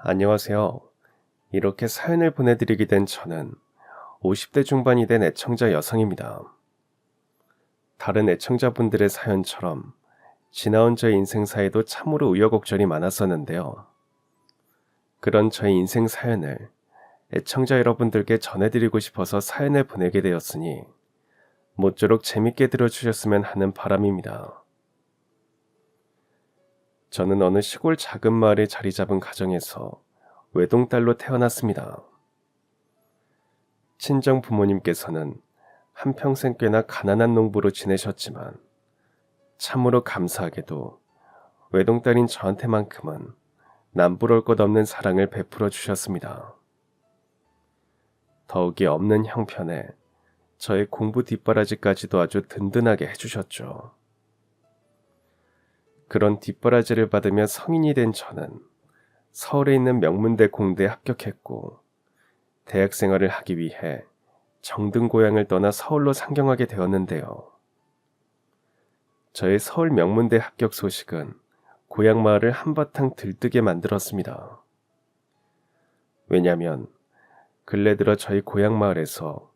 안녕하세요. 이렇게 사연을 보내드리게 된 저는 50대 중반이 된 애청자 여성입니다. 다른 애청자분들의 사연처럼 지나온 저의 인생사에도 참으로 우여곡절이 많았었는데요. 그런 저의 인생 사연을 애청자 여러분들께 전해드리고 싶어서 사연을 보내게 되었으니 모쪼록 재밌게 들어주셨으면 하는 바람입니다. 저는 어느 시골 작은 마을에 자리 잡은 가정에서 외동딸로 태어났습니다. 친정 부모님께서는 한평생 꽤나 가난한 농부로 지내셨지만 참으로 감사하게도 외동딸인 저한테만큼은 남부러울 것 없는 사랑을 베풀어 주셨습니다. 더욱이 없는 형편에 저의 공부 뒷바라지까지도 아주 든든하게 해주셨죠. 그런 뒷바라지를 받으며 성인이 된 저는 서울에 있는 명문대 공대에 합격했고 대학 생활을 하기 위해 정든 고향을 떠나 서울로 상경하게 되었는데요. 저의 서울 명문대 합격 소식은 고향 마을을 한바탕 들뜨게 만들었습니다. 왜냐하면 근래 들어 저희 고향 마을에서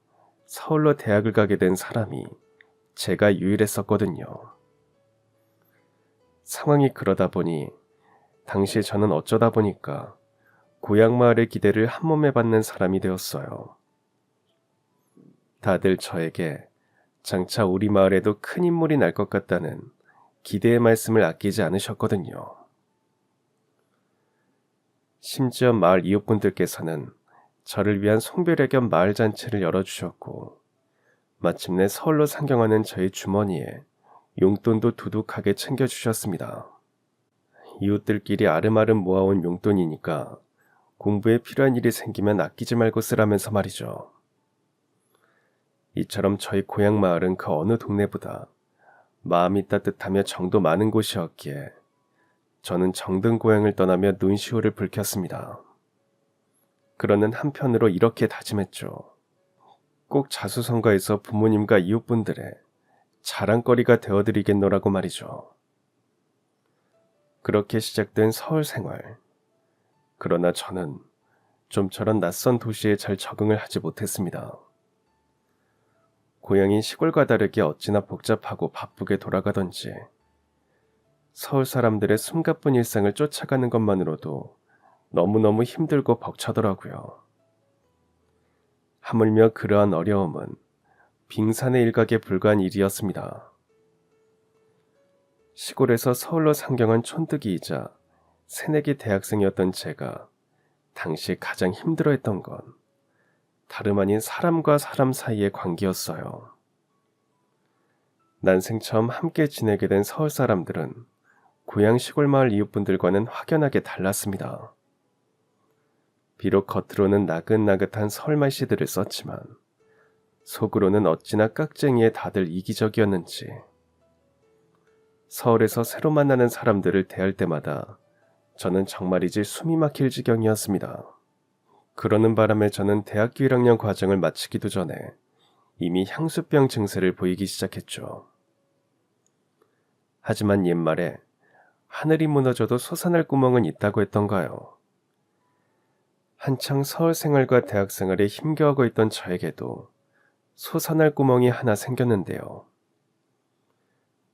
서울로 대학을 가게 된 사람이 제가 유일했었거든요. 상황이 그러다 보니 당시에 저는 어쩌다 보니까 고향 마을의 기대를 한몸에 받는 사람이 되었어요. 다들 저에게 장차 우리 마을에도 큰 인물이 날 것 같다는 기대의 말씀을 아끼지 않으셨거든요. 심지어 마을 이웃분들께서는 저를 위한 송별회 겸 마을 잔치를 열어주셨고 마침내 서울로 상경하는 저희 주머니에 용돈도 두둑하게 챙겨주셨습니다. 이웃들끼리 아름아름 모아온 용돈이니까 공부에 필요한 일이 생기면 아끼지 말고 쓰라면서 말이죠. 이처럼 저희 고향 마을은 그 어느 동네보다 마음이 따뜻하며 정도 많은 곳이었기에 저는 정든 고향을 떠나며 눈시울을 붉혔습니다. 그러는 한편으로 이렇게 다짐했죠. 꼭 자수성가해서 부모님과 이웃분들의 자랑거리가 되어드리겠노라고 말이죠. 그렇게 시작된 서울 생활. 그러나 저는 좀처럼 낯선 도시에 잘 적응을 하지 못했습니다. 고향인 시골과 다르게 어찌나 복잡하고 바쁘게 돌아가던지 서울 사람들의 숨가쁜 일상을 쫓아가는 것만으로도 너무너무 힘들고 벅차더라고요. 하물며 그러한 어려움은 빙산의 일각에 불과한 일이었습니다. 시골에서 서울로 상경한 촌뜨기이자 새내기 대학생이었던 제가 당시 가장 힘들어했던 건 다름 아닌 사람과 사람 사이의 관계였어요. 난생 처음 함께 지내게 된 서울 사람들은 고향 시골 마을 이웃분들과는 확연하게 달랐습니다. 비록 겉으로는 나긋나긋한 서울 말씨들을 썼지만 속으로는 어찌나 깍쟁이에 다들 이기적이었는지 서울에서 새로 만나는 사람들을 대할 때마다 저는 정말이지 숨이 막힐 지경이었습니다. 그러는 바람에 저는 대학교 1학년 과정을 마치기도 전에 이미 향수병 증세를 보이기 시작했죠. 하지만 옛말에 하늘이 무너져도 솟아날 구멍은 있다고 했던가요. 한창 서울 생활과 대학 생활에 힘겨워하고 있던 저에게도 솟아날 구멍이 하나 생겼는데요.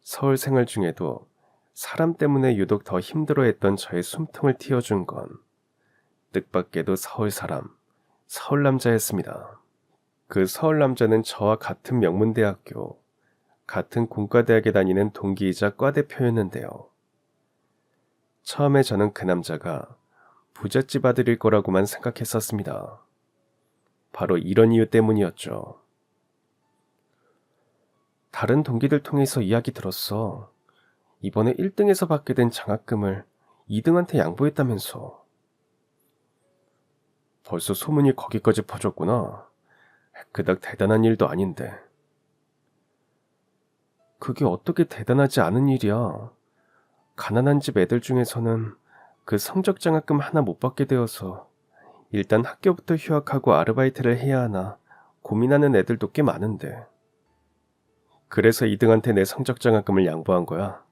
서울 생활 중에도 사람 때문에 유독 더 힘들어했던 저의 숨통을 틔워준 건 뜻밖에도 서울 사람, 서울 남자였습니다. 그 서울 남자는 저와 같은 명문대학교, 같은 공과대학에 다니는 동기이자 과대표였는데요. 처음에 저는 그 남자가 부잣집 아들일 거라고만 생각했었습니다. 바로 이런 이유 때문이었죠. 다른 동기들 통해서 이야기 들었어. 이번에 1등에서 받게 된 장학금을 2등한테 양보했다면서. 벌써 소문이 거기까지 퍼졌구나. 그닥 대단한 일도 아닌데. 그게 어떻게 대단하지 않은 일이야. 가난한 집 애들 중에서는 그 성적 장학금 하나 못 받게 되어서 일단 학교부터 휴학하고 아르바이트를 해야 하나 고민하는 애들도 꽤 많은데. 그래서 2등한테 내 성적 장학금을 양보한 거야.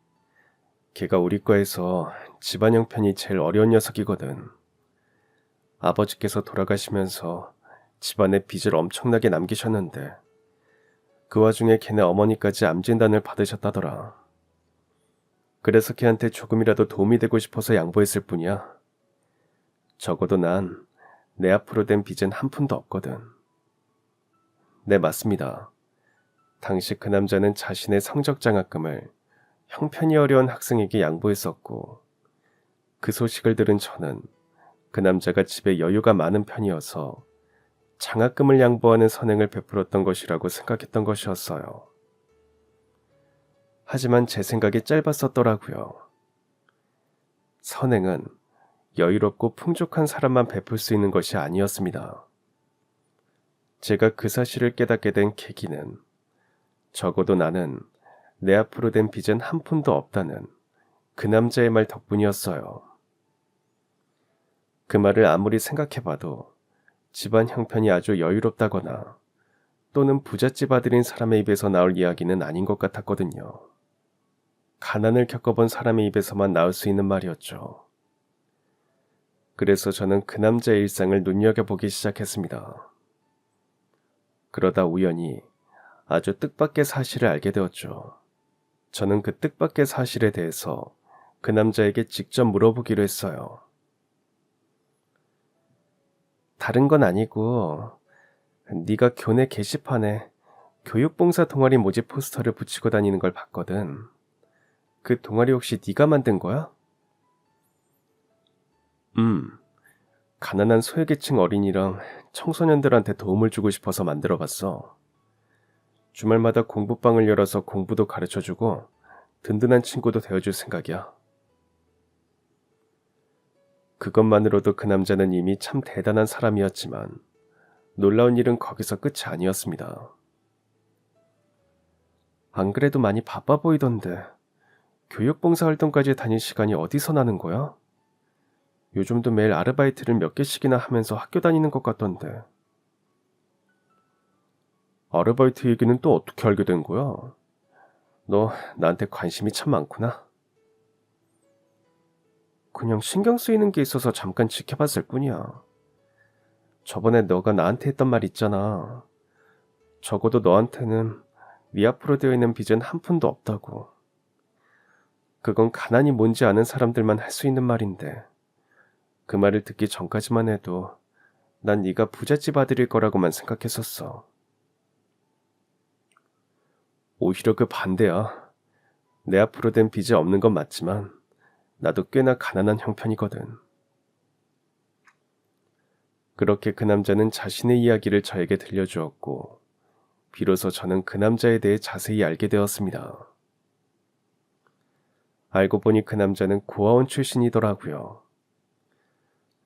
걔가 우리 과에서 집안 형편이 제일 어려운 녀석이거든. 아버지께서 돌아가시면서 집안에 빚을 엄청나게 남기셨는데 그 와중에 걔네 어머니까지 암 진단을 받으셨다더라. 그래서 걔한테 조금이라도 도움이 되고 싶어서 양보했을 뿐이야. 적어도 난 내 앞으로 된 빚은 한 푼도 없거든. 네, 맞습니다. 당시 그 남자는 자신의 성적 장학금을 형편이 어려운 학생에게 양보했었고, 그 소식을 들은 저는 그 남자가 집에 여유가 많은 편이어서 장학금을 양보하는 선행을 베풀었던 것이라고 생각했던 것이었어요. 하지만 제 생각이 짧았었더라고요. 선행은 여유롭고 풍족한 사람만 베풀 수 있는 것이 아니었습니다. 제가 그 사실을 깨닫게 된 계기는 적어도 나는 내 앞으로 된 빚은 한 푼도 없다는 그 남자의 말 덕분이었어요. 그 말을 아무리 생각해봐도 집안 형편이 아주 여유롭다거나 또는 부잣집 아들인 사람의 입에서 나올 이야기는 아닌 것 같았거든요. 가난을 겪어본 사람의 입에서만 나올 수 있는 말이었죠. 그래서 저는 그 남자의 일상을 눈여겨보기 시작했습니다. 그러다 우연히 아주 뜻밖의 사실을 알게 되었죠. 저는 그 뜻밖의 사실에 대해서 그 남자에게 직접 물어보기로 했어요. 다른 건 아니고 네가 교내 게시판에 교육봉사 동아리 모집 포스터를 붙이고 다니는 걸 봤거든. 그 동아리 혹시 네가 만든 거야? 가난한 소외계층 어린이랑 청소년들한테 도움을 주고 싶어서 만들어봤어. 주말마다 공부방을 열어서 공부도 가르쳐주고 든든한 친구도 되어줄 생각이야. 그것만으로도 그 남자는 이미 참 대단한 사람이었지만 놀라운 일은 거기서 끝이 아니었습니다. 안 그래도 많이 바빠 보이던데 교육봉사 활동까지 다닐 시간이 어디서 나는 거야? 요즘도 매일 아르바이트를 몇 개씩이나 하면서 학교 다니는 것 같던데. 아르바이트 얘기는 또 어떻게 알게 된 거야? 너 나한테 관심이 참 많구나. 그냥 신경 쓰이는 게 있어서 잠깐 지켜봤을 뿐이야. 저번에 너가 나한테 했던 말 있잖아. 적어도 너한테는 네 앞으로 되어 있는 빚은 한 푼도 없다고. 그건 가난이 뭔지 아는 사람들만 할 수 있는 말인데 그 말을 듣기 전까지만 해도 난 네가 부잣집 아들일 거라고만 생각했었어. 오히려 그 반대야. 내 앞으로 된 빚이 없는 건 맞지만 나도 꽤나 가난한 형편이거든. 그렇게 그 남자는 자신의 이야기를 저에게 들려주었고 비로소 저는 그 남자에 대해 자세히 알게 되었습니다. 알고 보니 그 남자는 고아원 출신이더라고요.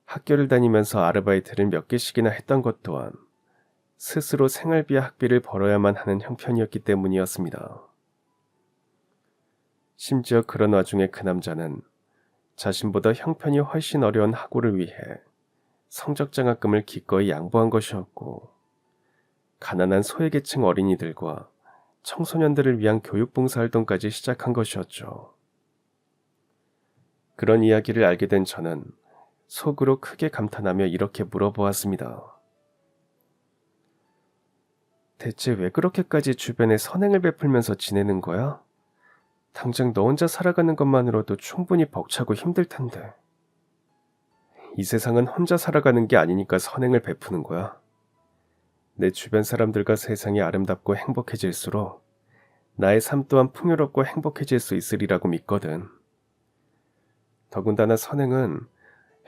학교를 다니면서 아르바이트를 몇 개씩이나 했던 것 또한 스스로 생활비와 학비를 벌어야만 하는 형편이었기 때문이었습니다. 심지어 그런 와중에 그 남자는 자신보다 형편이 훨씬 어려운 학우를 위해 성적 장학금을 기꺼이 양보한 것이었고 가난한 소외계층 어린이들과 청소년들을 위한 교육봉사 활동까지 시작한 것이었죠. 그런 이야기를 알게 된 저는 속으로 크게 감탄하며 이렇게 물어보았습니다. 대체 왜 그렇게까지 주변에 선행을 베풀면서 지내는 거야? 당장 너 혼자 살아가는 것만으로도 충분히 벅차고 힘들 텐데. 이 세상은 혼자 살아가는 게 아니니까 선행을 베푸는 거야. 내 주변 사람들과 세상이 아름답고 행복해질수록 나의 삶 또한 풍요롭고 행복해질 수 있으리라고 믿거든. 더군다나 선행은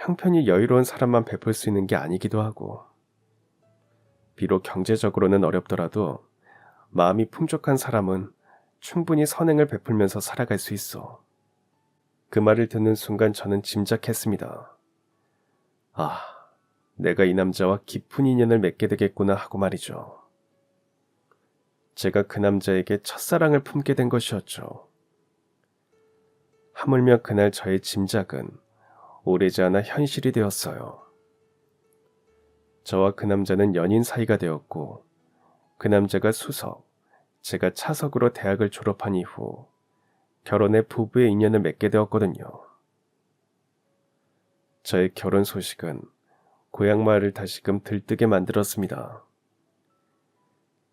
형편이 여유로운 사람만 베풀 수 있는 게 아니기도 하고 비록 경제적으로는 어렵더라도 마음이 풍족한 사람은 충분히 선행을 베풀면서 살아갈 수 있어. 그 말을 듣는 순간 저는 짐작했습니다. 아, 내가 이 남자와 깊은 인연을 맺게 되겠구나 하고 말이죠. 제가 그 남자에게 첫사랑을 품게 된 것이었죠. 하물며 그날 저의 짐작은 오래지 않아 현실이 되었어요. 저와 그 남자는 연인 사이가 되었고 그 남자가 수석, 제가 차석으로 대학을 졸업한 이후 결혼해 부부의 인연을 맺게 되었거든요. 저의 결혼 소식은 고향 마을을 다시금 들뜨게 만들었습니다.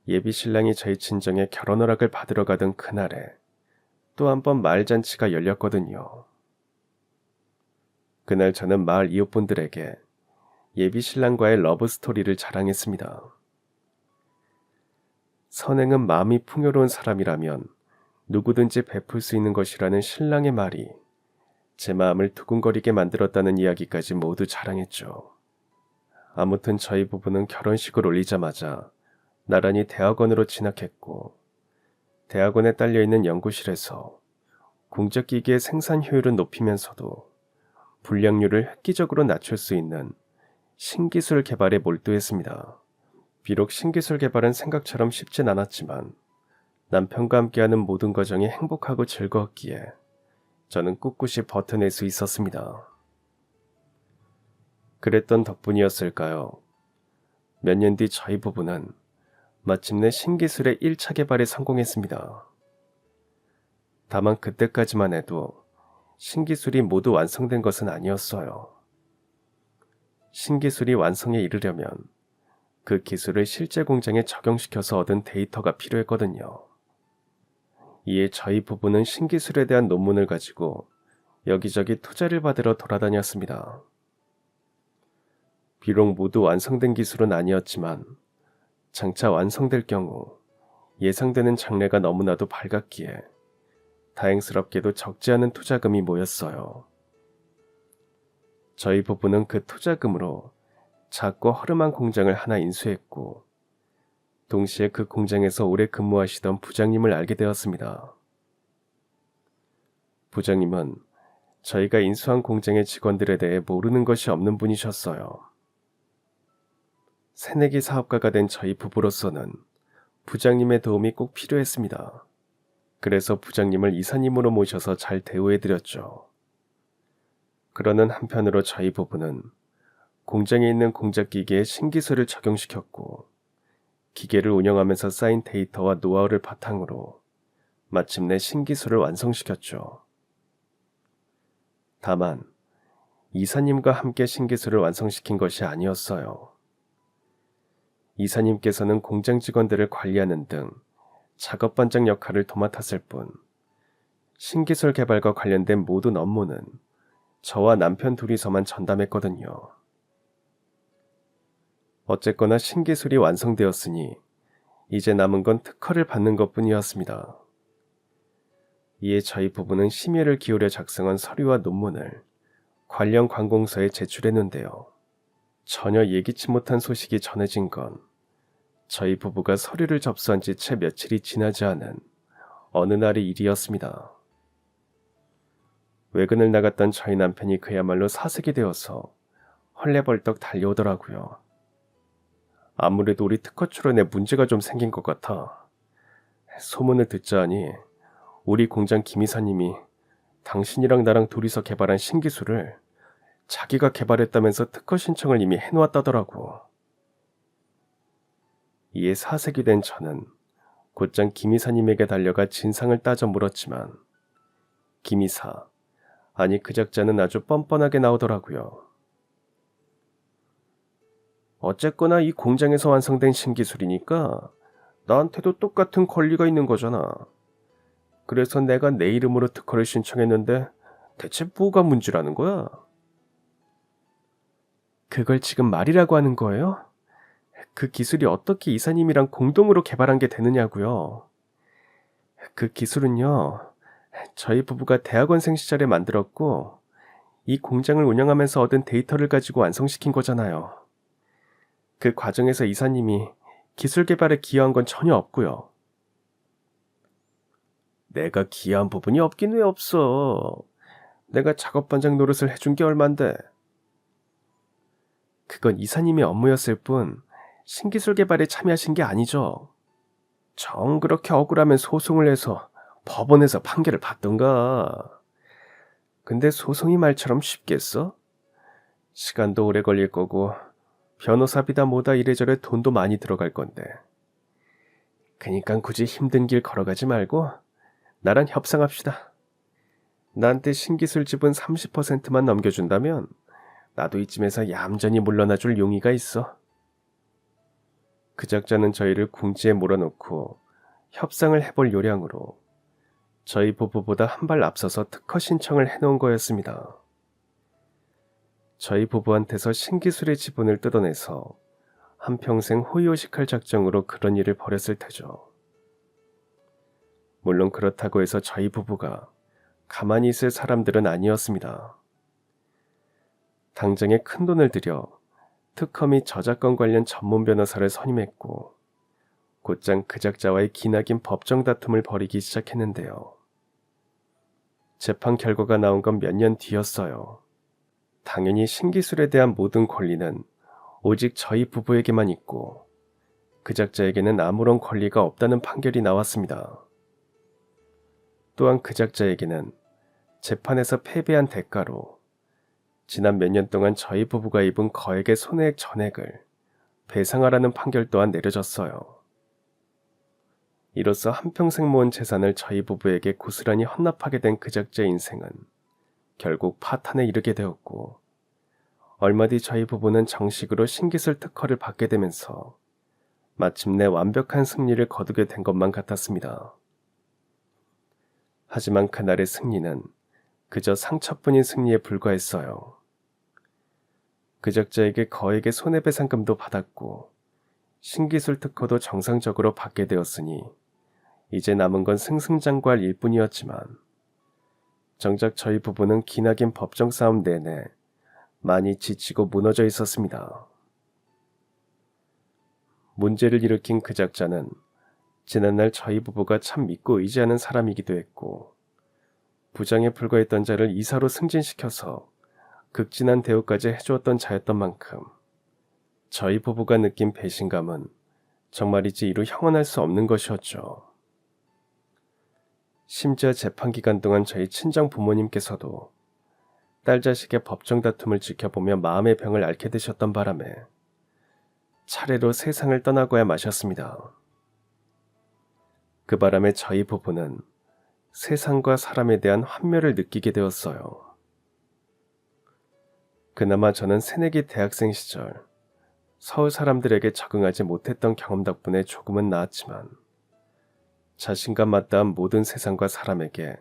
예비 신랑이 저희 친정에 결혼 허락을 받으러 가던 그날에 또 한 번 마을 잔치가 열렸거든요. 그날 저는 마을 이웃분들에게 예비 신랑과의 러브 스토리를 자랑했습니다. 선행은 마음이 풍요로운 사람이라면 누구든지 베풀 수 있는 것이라는 신랑의 말이 제 마음을 두근거리게 만들었다는 이야기까지 모두 자랑했죠. 아무튼 저희 부부는 결혼식을 올리자마자 나란히 대학원으로 진학했고, 대학원에 딸려있는 연구실에서 공작기기의 생산 효율을 높이면서도 불량률을 획기적으로 낮출 수 있는 신기술 개발에 몰두했습니다. 비록 신기술 개발은 생각처럼 쉽진 않았지만 남편과 함께하는 모든 과정이 행복하고 즐거웠기에 저는 꿋꿋이 버텨낼 수 있었습니다. 그랬던 덕분이었을까요? 몇 년 뒤 저희 부부는 마침내 신기술의 1차 개발에 성공했습니다. 다만 그때까지만 해도 신기술이 모두 완성된 것은 아니었어요. 신기술이 완성에 이르려면 그 기술을 실제 공장에 적용시켜서 얻은 데이터가 필요했거든요. 이에 저희 부부는 신기술에 대한 논문을 가지고 여기저기 투자를 받으러 돌아다녔습니다. 비록 모두 완성된 기술은 아니었지만 장차 완성될 경우 예상되는 장래가 너무나도 밝았기에 다행스럽게도 적지 않은 투자금이 모였어요. 저희 부부는 그 투자금으로 작고 허름한 공장을 하나 인수했고, 동시에 그 공장에서 오래 근무하시던 부장님을 알게 되었습니다. 부장님은 저희가 인수한 공장의 직원들에 대해 모르는 것이 없는 분이셨어요. 새내기 사업가가 된 저희 부부로서는 부장님의 도움이 꼭 필요했습니다. 그래서 부장님을 이사님으로 모셔서 잘 대우해드렸죠. 그러는 한편으로 저희 부부는 공장에 있는 공작기기에 신기술을 적용시켰고, 기계를 운영하면서 쌓인 데이터와 노하우를 바탕으로 마침내 신기술을 완성시켰죠. 다만 이사님과 함께 신기술을 완성시킨 것이 아니었어요. 이사님께서는 공장 직원들을 관리하는 등 작업 반장 역할을 도맡았을 뿐, 신기술 개발과 관련된 모든 업무는 저와 남편 둘이서만 전담했거든요. 어쨌거나 신기술이 완성되었으니 이제 남은 건 특허를 받는 것뿐이었습니다. 이에 저희 부부는 심혈을 기울여 작성한 서류와 논문을 관련 관공서에 제출했는데요. 전혀 예기치 못한 소식이 전해진 건 저희 부부가 서류를 접수한 지 채 며칠이 지나지 않은 어느 날의 일이었습니다. 외근을 나갔던 저희 남편이 그야말로 사색이 되어서 헐레벌떡 달려오더라고요. 아무래도 우리 특허 출원에 문제가 좀 생긴 것 같아. 소문을 듣자 하니 우리 공장 김 이사님이 당신이랑 나랑 둘이서 개발한 신기술을 자기가 개발했다면서 특허 신청을 이미 해놓았다더라고. 이에 사색이 된 저는 곧장 김 이사님에게 달려가 진상을 따져 물었지만 김 이사, 아니 그 작자는 아주 뻔뻔하게 나오더라고요. 어쨌거나 이 공장에서 완성된 신기술이니까 나한테도 똑같은 권리가 있는 거잖아. 그래서 내가 내 이름으로 특허를 신청했는데 대체 뭐가 문제라는 거야? 그걸 지금 말이라고 하는 거예요? 그 기술이 어떻게 이사님이랑 공동으로 개발한 게 되느냐고요. 그 기술은요, 저희 부부가 대학원생 시절에 만들었고 이 공장을 운영하면서 얻은 데이터를 가지고 완성시킨 거잖아요. 그 과정에서 이사님이 기술 개발에 기여한 건 전혀 없고요. 내가 기여한 부분이 없긴 왜 없어. 내가 작업 반장 노릇을 해준 게 얼만데. 그건 이사님의 업무였을 뿐 신기술 개발에 참여하신 게 아니죠. 정 그렇게 억울하면 소송을 해서 법원에서 판결을 받던가. 근데 소송이 말처럼 쉽겠어? 시간도 오래 걸릴 거고 변호사비다 뭐다 이래저래 돈도 많이 들어갈 건데. 그니까 굳이 힘든 길 걸어가지 말고 나랑 협상합시다. 나한테 신기술 지분 30%만 넘겨준다면 나도 이쯤에서 얌전히 물러나줄 용의가 있어. 그 작자는 저희를 궁지에 몰아놓고 협상을 해볼 요량으로 저희 부부보다 한 발 앞서서 특허 신청을 해놓은 거였습니다. 저희 부부한테서 신기술의 지분을 뜯어내서 한평생 호의호식할 작정으로 그런 일을 벌였을 테죠. 물론 그렇다고 해서 저희 부부가 가만히 있을 사람들은 아니었습니다. 당장에 큰돈을 들여 특허 및 저작권 관련 전문 변호사를 선임했고 곧장 그 작자와의 기나긴 법정 다툼을 벌이기 시작했는데요. 재판 결과가 나온 건 몇 년 뒤였어요. 당연히 신기술에 대한 모든 권리는 오직 저희 부부에게만 있고 그 작자에게는 아무런 권리가 없다는 판결이 나왔습니다. 또한 그 작자에게는 재판에서 패배한 대가로 지난 몇 년 동안 저희 부부가 입은 거액의 손해액 전액을 배상하라는 판결 또한 내려졌어요. 이로써 한평생 모은 재산을 저희 부부에게 고스란히 헌납하게 된 그 작자의 인생은 결국 파탄에 이르게 되었고 얼마 뒤 저희 부부는 정식으로 신기술 특허를 받게 되면서 마침내 완벽한 승리를 거두게 된 것만 같았습니다. 하지만 그날의 승리는 그저 상처뿐인 승리에 불과했어요. 그 작자에게 거액의 손해배상금도 받았고 신기술 특허도 정상적으로 받게 되었으니 이제 남은 건 승승장구할 일뿐이었지만 정작 저희 부부는 기나긴 법정 싸움 내내 많이 지치고 무너져 있었습니다. 문제를 일으킨 그 작자는 지난날 저희 부부가 참 믿고 의지하는 사람이기도 했고 부장에 불과했던 자를 이사로 승진시켜서 극진한 대우까지 해주었던 자였던 만큼 저희 부부가 느낀 배신감은 정말이지 이루 형언할 수 없는 것이었죠. 심지어 재판 기간 동안 저희 친정 부모님께서도 딸 자식의 법정 다툼을 지켜보며 마음의 병을 앓게 되셨던 바람에 차례로 세상을 떠나고야 마셨습니다. 그 바람에 저희 부부는 세상과 사람에 대한 환멸을 느끼게 되었어요. 그나마 저는 새내기 대학생 시절 서울 사람들에게 적응하지 못했던 경험 덕분에 조금은 나았지만 자신감 마다한 모든 세상과 사람에게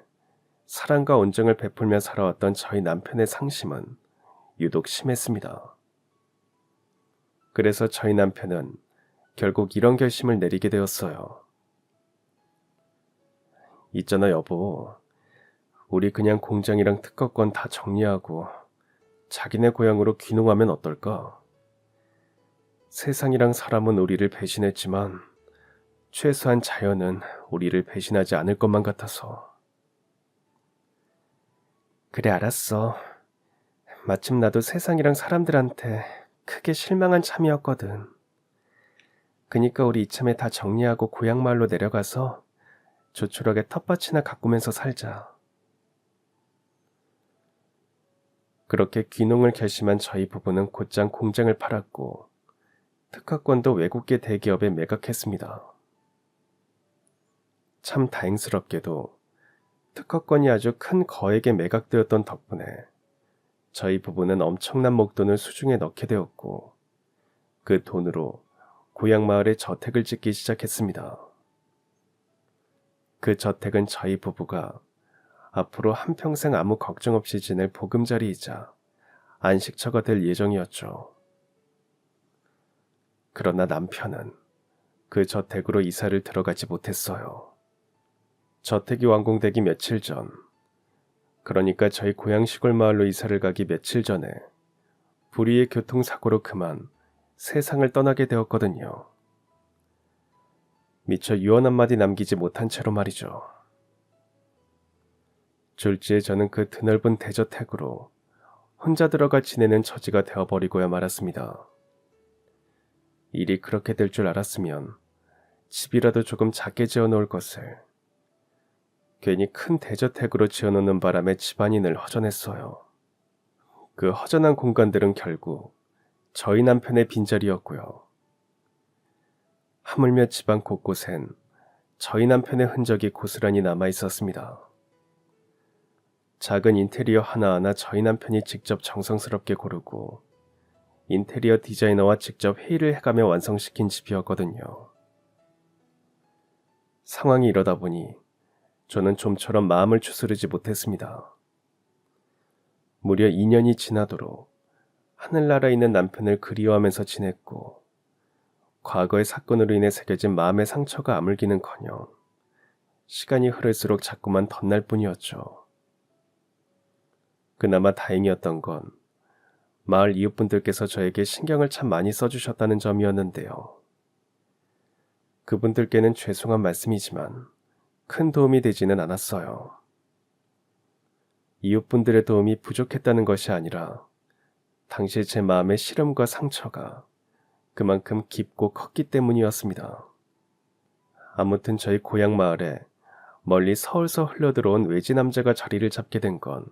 사랑과 온정을 베풀며 살아왔던 저희 남편의 상심은 유독 심했습니다. 그래서 저희 남편은 결국 이런 결심을 내리게 되었어요. 있잖아 여보, 우리 그냥 공장이랑 특허권 다 정리하고 자기네 고향으로 귀농하면 어떨까? 세상이랑 사람은 우리를 배신했지만 최소한 자연은 우리를 배신하지 않을 것만 같아서. 그래 알았어. 마침 나도 세상이랑 사람들한테 크게 실망한 참이었거든. 그니까 우리 이참에 다 정리하고 고향 마을로 내려가서 조촐하게 텃밭이나 가꾸면서 살자. 그렇게 귀농을 결심한 저희 부부는 곧장 공장을 팔았고 특허권도 외국계 대기업에 매각했습니다. 참 다행스럽게도 특허권이 아주 큰 거액에 매각되었던 덕분에 저희 부부는 엄청난 목돈을 수중에 넣게 되었고 그 돈으로 고향 마을에 저택을 짓기 시작했습니다. 그 저택은 저희 부부가 앞으로 한평생 아무 걱정 없이 지낼 보금자리이자 안식처가 될 예정이었죠. 그러나 남편은 그 저택으로 이사를 들어가지 못했어요. 저택이 완공되기 며칠 전, 그러니까 저희 고향 시골 마을로 이사를 가기 며칠 전에 불의의 교통사고로 그만 세상을 떠나게 되었거든요. 미처 유언 한마디 남기지 못한 채로 말이죠. 졸지에 저는 그 드넓은 대저택으로 혼자 들어가 지내는 처지가 되어버리고야 말았습니다. 일이 그렇게 될 줄 알았으면 집이라도 조금 작게 지어놓을 것을 괜히 큰 대저택으로 지어놓는 바람에 집안이 늘 허전했어요. 그 허전한 공간들은 결국 저희 남편의 빈자리였고요. 하물며 집안 곳곳엔 저희 남편의 흔적이 고스란히 남아 있었습니다. 작은 인테리어 하나하나 저희 남편이 직접 정성스럽게 고르고 인테리어 디자이너와 직접 회의를 해가며 완성시킨 집이었거든요. 상황이 이러다 보니 저는 좀처럼 마음을 추스르지 못했습니다. 무려 2년이 지나도록 하늘나라에 있는 남편을 그리워하면서 지냈고 과거의 사건으로 인해 새겨진 마음의 상처가 아물기는커녕 시간이 흐를수록 자꾸만 덧날 뿐이었죠. 그나마 다행이었던 건 마을 이웃분들께서 저에게 신경을 참 많이 써주셨다는 점이었는데요. 그분들께는 죄송한 말씀이지만 큰 도움이 되지는 않았어요. 이웃분들의 도움이 부족했다는 것이 아니라 당시 제 마음의 시름과 상처가 그만큼 깊고 컸기 때문이었습니다. 아무튼 저희 고향 마을에 멀리 서울서 흘러들어온 외지 남자가 자리를 잡게 된 건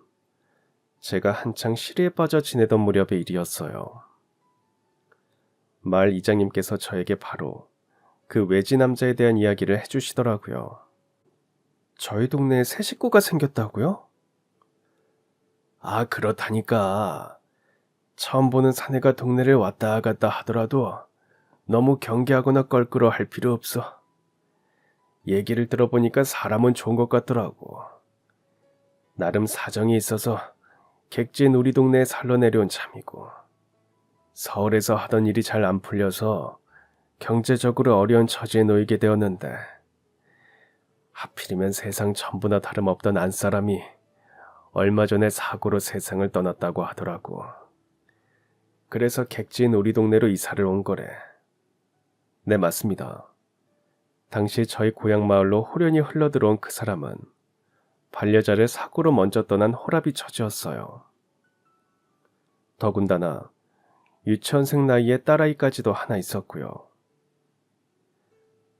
제가 한창 시리에 빠져 지내던 무렵의 일이었어요. 마을 이장님께서 저에게 바로 그 외지 남자에 대한 이야기를 해주시더라고요. 저희 동네에 새 식구가 생겼다고요? 아, 그렇다니까. 처음 보는 사내가 동네를 왔다 갔다 하더라도 너무 경계하거나 껄끄러 할 필요 없어. 얘기를 들어보니까 사람은 좋은 것 같더라고. 나름 사정이 있어서 객지인 우리 동네에 살러 내려온 참이고 서울에서 하던 일이 잘 안 풀려서 경제적으로 어려운 처지에 놓이게 되었는데 하필이면 세상 전부나 다름없던 안사람이 얼마 전에 사고로 세상을 떠났다고 하더라고. 그래서 객지인 우리 동네로 이사를 온 거래. 네, 맞습니다. 당시 저희 고향 마을로 호련히 흘러들어온 그 사람은 반려자를 사고로 먼저 떠난 호라비 처지였어요. 더군다나 유치원생 나이에 딸아이까지도 하나 있었고요.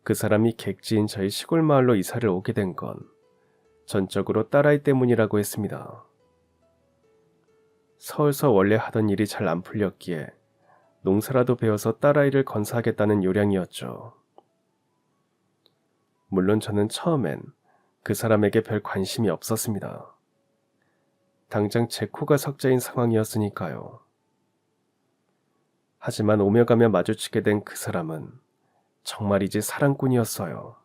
그 사람이 객지인 저희 시골 마을로 이사를 오게 된 건 전적으로 딸아이 때문이라고 했습니다. 서울서 원래 하던 일이 잘 안 풀렸기에 농사라도 배워서 딸아이를 건사하겠다는 요량이었죠. 물론 저는 처음엔 그 사람에게 별 관심이 없었습니다. 당장 제 코가 석자인 상황이었으니까요. 하지만 오며 가며 마주치게 된 그 사람은 정말이지 사랑꾼이었어요.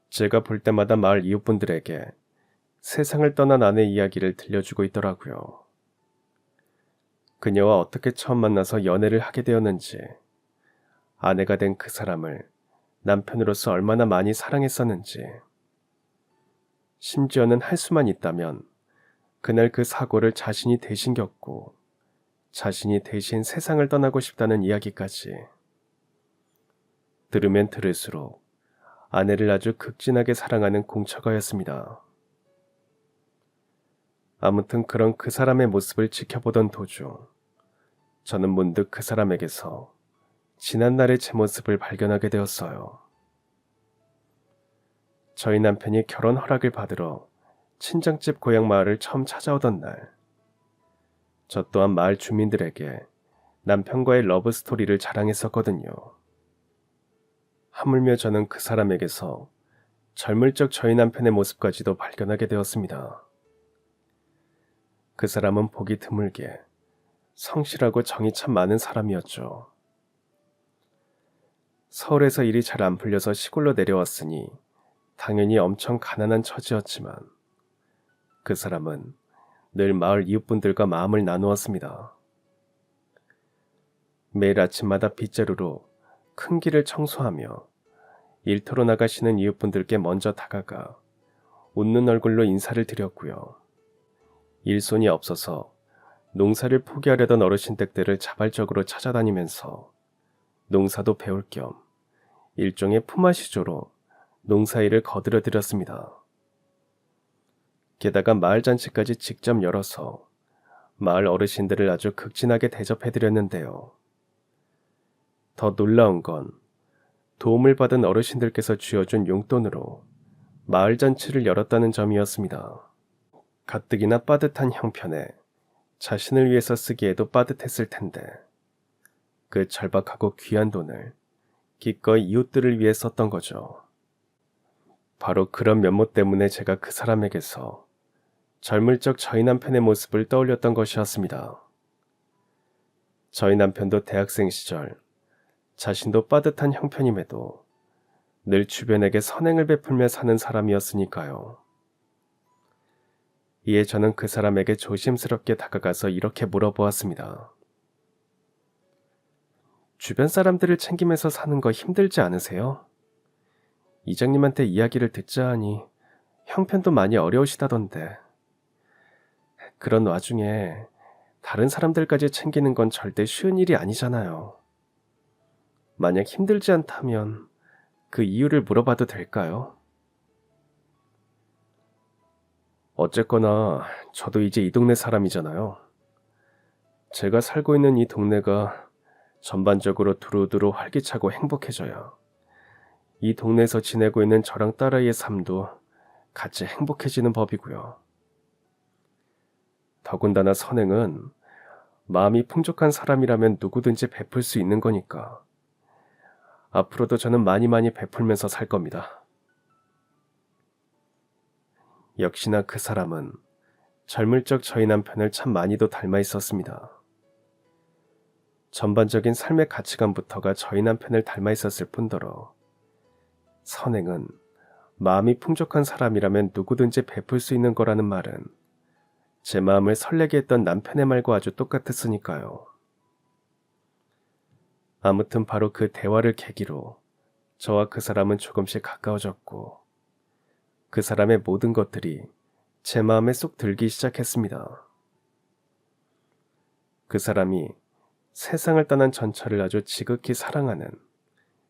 제가 볼 때마다 마을 이웃분들에게 세상을 떠난 아내 이야기를 들려주고 있더라고요. 그녀와 어떻게 처음 만나서 연애를 하게 되었는지, 아내가 된 그 사람을 남편으로서 얼마나 많이 사랑했었는지, 심지어는 할 수만 있다면 그날 그 사고를 자신이 대신 겪고 자신이 대신 세상을 떠나고 싶다는 이야기까지. 들으면 들을수록 아내를 아주 극진하게 사랑하는 공처가였습니다. 아무튼 그런 그 사람의 모습을 지켜보던 도중 저는 문득 그 사람에게서 지난날의 제 모습을 발견하게 되었어요. 저희 남편이 결혼 허락을 받으러 친정집 고향 마을을 처음 찾아오던 날, 저 또한 마을 주민들에게 남편과의 러브 스토리를 자랑했었거든요. 하물며 저는 그 사람에게서 젊을 적 저희 남편의 모습까지도 발견하게 되었습니다. 그 사람은 보기 드물게 성실하고 정이 참 많은 사람이었죠. 서울에서 일이 잘 안 풀려서 시골로 내려왔으니 당연히 엄청 가난한 처지였지만 그 사람은 늘 마을 이웃분들과 마음을 나누었습니다. 매일 아침마다 빗자루로 큰 길을 청소하며 일터로 나가시는 이웃분들께 먼저 다가가 웃는 얼굴로 인사를 드렸고요. 일손이 없어서 농사를 포기하려던 어르신 댁들을 자발적으로 찾아다니면서 농사도 배울 겸 일종의 품앗이조로 농사일을 거들어 드렸습니다. 게다가 마을 잔치까지 직접 열어서 마을 어르신들을 아주 극진하게 대접해 드렸는데요. 더 놀라운 건 도움을 받은 어르신들께서 쥐어준 용돈으로 마을 잔치를 열었다는 점이었습니다. 가뜩이나 빠듯한 형편에 자신을 위해서 쓰기에도 빠듯했을 텐데 그 절박하고 귀한 돈을 기꺼이 이웃들을 위해 썼던 거죠. 바로 그런 면모 때문에 제가 그 사람에게서 젊을 적 저희 남편의 모습을 떠올렸던 것이었습니다. 저희 남편도 대학생 시절 자신도 빠듯한 형편임에도 늘 주변에게 선행을 베풀며 사는 사람이었으니까요. 이에 저는 그 사람에게 조심스럽게 다가가서 이렇게 물어보았습니다. 주변 사람들을 챙기면서 사는 거 힘들지 않으세요? 이장님한테 이야기를 듣자 하니 형편도 많이 어려우시다던데. 그런 와중에 다른 사람들까지 챙기는 건 절대 쉬운 일이 아니잖아요. 만약 힘들지 않다면 그 이유를 물어봐도 될까요? 어쨌거나 저도 이제 이 동네 사람이잖아요. 제가 살고 있는 이 동네가 전반적으로 두루두루 활기차고 행복해져야 이 동네에서 지내고 있는 저랑 딸아이의 삶도 같이 행복해지는 법이고요. 더군다나 선행은 마음이 풍족한 사람이라면 누구든지 베풀 수 있는 거니까 앞으로도 저는 많이 베풀면서 살 겁니다. 역시나 그 사람은 젊을 적 저희 남편을 참 많이도 닮아 있었습니다. 전반적인 삶의 가치관부터가 저희 남편을 닮아 있었을 뿐더러 선행은 마음이 풍족한 사람이라면 누구든지 베풀 수 있는 거라는 말은 제 마음을 설레게 했던 남편의 말과 아주 똑같았으니까요. 아무튼 바로 그 대화를 계기로 저와 그 사람은 조금씩 가까워졌고 그 사람의 모든 것들이 제 마음에 쏙 들기 시작했습니다. 그 사람이 세상을 떠난 전철을 아주 지극히 사랑하는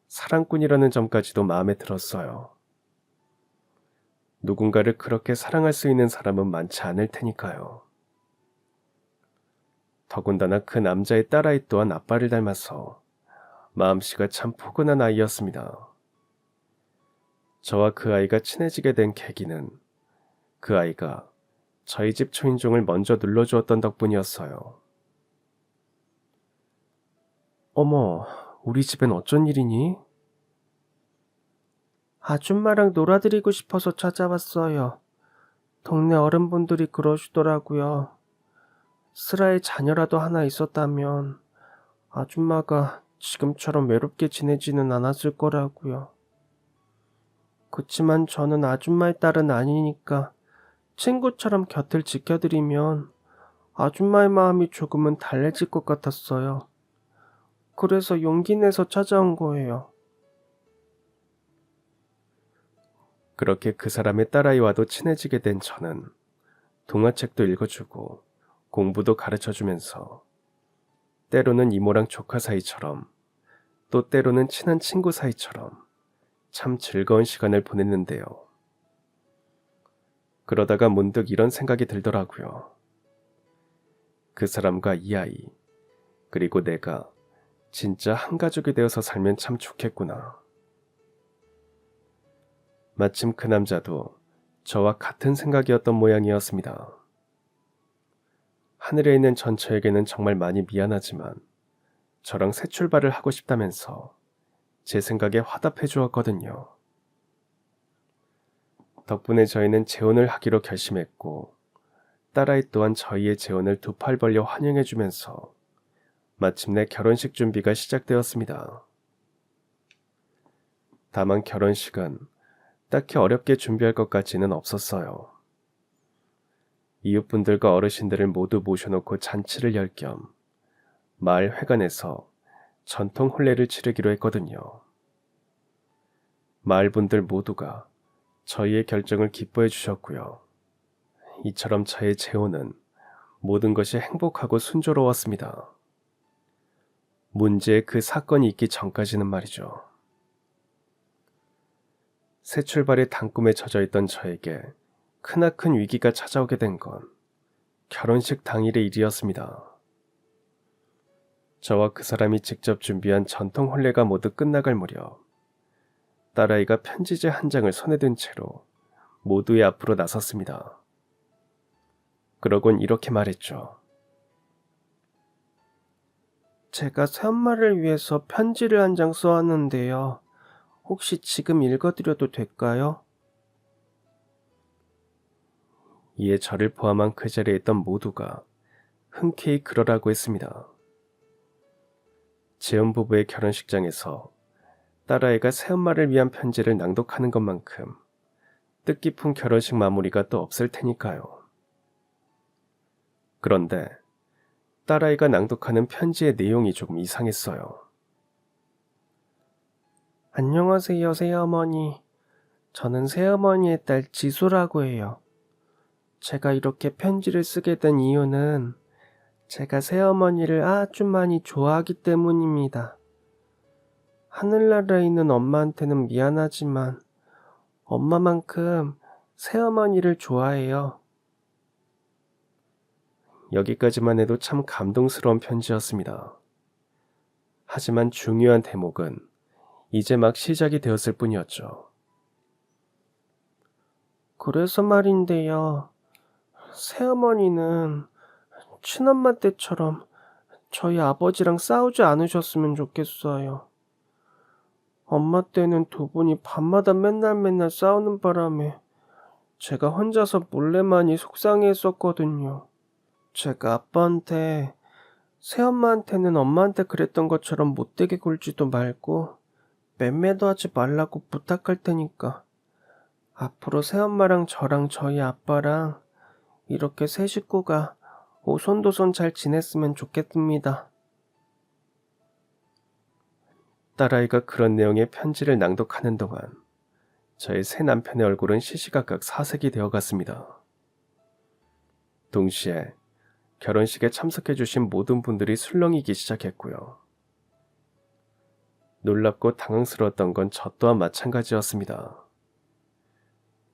사랑꾼이라는 점까지도 마음에 들었어요. 누군가를 그렇게 사랑할 수 있는 사람은 많지 않을 테니까요. 더군다나 그 남자의 딸아이 또한 아빠를 닮아서 마음씨가 참 포근한 아이였습니다. 저와 그 아이가 친해지게 된 계기는 그 아이가 저희 집 초인종을 먼저 눌러주었던 덕분이었어요. 어머, 우리 집엔 어쩐 일이니? 아줌마랑 놀아드리고 싶어서 찾아왔어요. 동네 어른분들이 그러시더라고요. 슬아의 자녀라도 하나 있었다면 아줌마가 지금처럼 외롭게 지내지는 않았을 거라고요. 그치만 저는 아줌마의 딸은 아니니까 친구처럼 곁을 지켜드리면 아줌마의 마음이 조금은 달래질 것 같았어요. 그래서 용기 내서 찾아온 거예요. 그렇게 그 사람의 딸아이와도 친해지게 된 저는 동화책도 읽어주고 공부도 가르쳐주면서 때로는 이모랑 조카 사이처럼 또 때로는 친한 친구 사이처럼 참 즐거운 시간을 보냈는데요. 그러다가 문득 이런 생각이 들더라고요. 그 사람과 이 아이, 그리고 내가 진짜 한 가족이 되어서 살면 참 좋겠구나. 마침 그 남자도 저와 같은 생각이었던 모양이었습니다. 하늘에 있는 전처에게는 정말 많이 미안하지만 저랑 새 출발을 하고 싶다면서 제 생각에 화답해 주었거든요. 덕분에 저희는 재혼을 하기로 결심했고 딸아이 또한 저희의 재혼을 두 팔 벌려 환영해 주면서 마침내 결혼식 준비가 시작되었습니다. 다만 결혼식은 딱히 어렵게 준비할 것 같지는 없었어요. 이웃분들과 어르신들을 모두 모셔놓고 잔치를 열 겸 마을 회관에서 전통 혼례를 치르기로 했거든요. 마을 분들 모두가 저희의 결정을 기뻐해 주셨고요. 이처럼 저의 재혼은 모든 것이 행복하고 순조로웠습니다. 문제의 그 사건이 있기 전까지는 말이죠. 새 출발의 단꿈에 젖어있던 저에게 크나큰 위기가 찾아오게 된 건 결혼식 당일의 일이었습니다. 저와 그 사람이 직접 준비한 전통 혼례가 모두 끝나갈 무렵 딸아이가 편지지 한 장을 손에 든 채로 모두의 앞으로 나섰습니다. 그러곤 이렇게 말했죠. 제가 새엄마를 위해서 편지를 한 장 써왔는데요. 혹시 지금 읽어드려도 될까요? 이에 저를 포함한 그 자리에 있던 모두가 흔쾌히 그러라고 했습니다. 재혼 부부의 결혼식장에서 딸아이가 새엄마를 위한 편지를 낭독하는 것만큼 뜻깊은 결혼식 마무리가 또 없을 테니까요. 그런데 딸아이가 낭독하는 편지의 내용이 조금 이상했어요. 안녕하세요, 새어머니. 저는 새어머니의 딸 지수라고 해요. 제가 이렇게 편지를 쓰게 된 이유는 제가 새어머니를 아주 많이 좋아하기 때문입니다. 하늘나라에 있는 엄마한테는 미안하지만 엄마만큼 새어머니를 좋아해요. 여기까지만 해도 참 감동스러운 편지였습니다. 하지만 중요한 대목은 이제 막 시작이 되었을 뿐이었죠. 그래서 말인데요. 새어머니는 친엄마 때처럼 저희 아버지랑 싸우지 않으셨으면 좋겠어요. 엄마 때는 두 분이 밤마다 맨날 싸우는 바람에 제가 혼자서 몰래 많이 속상해했었거든요. 제가 아빠한테 새엄마한테는 엄마한테 그랬던 것처럼 못되게 굴지도 말고 맴매도 하지 말라고 부탁할 테니까 앞으로 새엄마랑 저랑 저희 아빠랑 이렇게 세 식구가 오손도손 잘 지냈으면 좋겠습니다. 딸아이가 그런 내용의 편지를 낭독하는 동안 저의 새 남편의 얼굴은 시시각각 사색이 되어갔습니다. 동시에 결혼식에 참석해주신 모든 분들이 술렁이기 시작했고요. 놀랍고 당황스러웠던 건 저 또한 마찬가지였습니다.